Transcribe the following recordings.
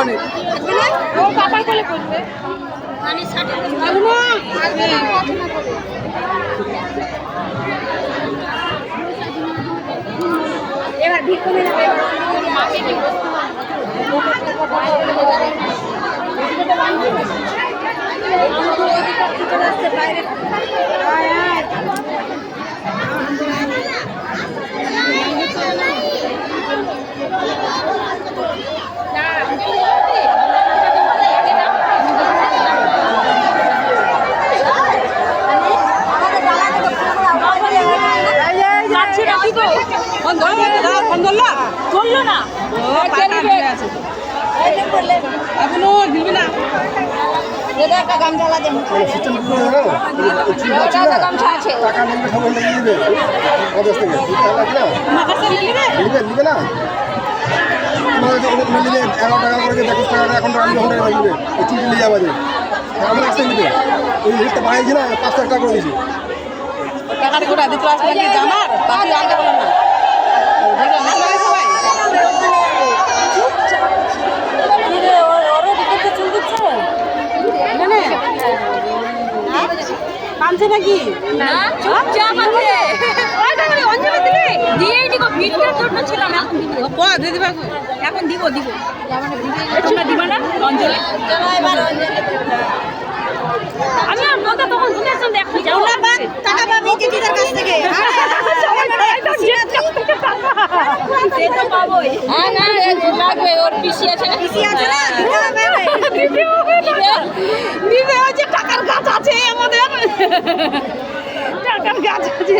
অনেক এবার ভিক্ষু নিয়ে নেবে বাইরে চললো না এখনো দিবি না একটা গামছা দেন গামছা আছে টাকা নিলে সবাই লেগে দিবে অবস্থা থেকে নিবে না নিলে 11 টাকা করে 21 টাকা এখন আমি যখন টাকা দিবে ওই চুটি নিয়ে যাবে আমার আসতে নিবে ওই লিস্টটা বাড়াইছি না 5 টাকা করে দিয়েছি টাকাটা গোটা দিতে আসলে কি জানার তাতে আনতে পারলাম না কানছে নাকি না চুপচাপ আছে অঞ্জলি দিলে দিয়েই দিব ভিড়ের জন্য ছিলাম এখন দিব দিদি বাবু এখন দিব তোমরা দিবা না অঞ্জলি আমি আর কথা তখন শুনেছেন দেখো যাও না টাকা পাবি দিদিদের কাছ থেকে সে তো পাবোই না লাগবে ওর পিসি আছে না দিদি হচ্ছে টাকার গাছ আছে আমাদের টাকার গাছ আছে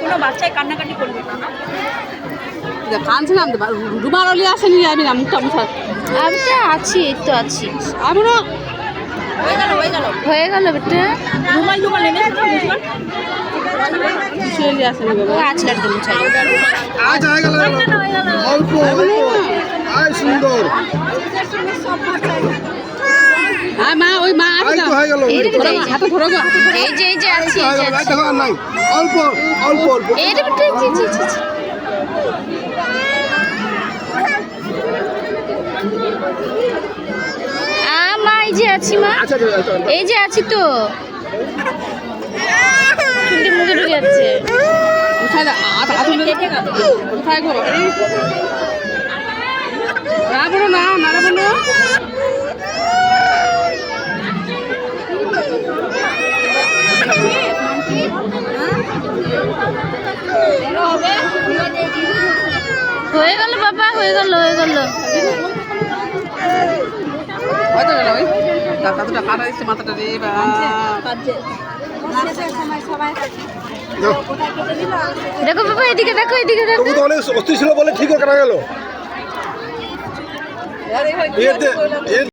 কোনো বাচ্চায় কান্নাকাটি করবে না কানছিলাম রুমাল অলি আসেনি আমি না মুখটা মুছার আমি তো আছি এই তো আছি আমরা হয়ে গেল বেটা রুমাল এনেছো চলে আসেনি বাবা গাছ লাগবে মুছাই আজ হয়ে গেল অল্প আয় সুন্দর মা ওই মা আই তো হয়ে গেল হাতে ধরো গো এই যে আছি দেখো নাই অল্প অল্প অল্প এই রে বেটা মা এই যে আছি মা আচ্ছা এই যে আছি তো চুলটি মুখে ঢুকে যাচ্ছে কোথায় কোথায় গো না বলো না না বলো হয়ে গেল বাবা হয়ে গেল হয়তো গেল ওই টাকাটা কাটা দিচ্ছে মাথাটা রে দেখো বাবা এদিকে দেখো তবু তো অনেক অস্থির ছিল বলে ঠিক কাটা গেল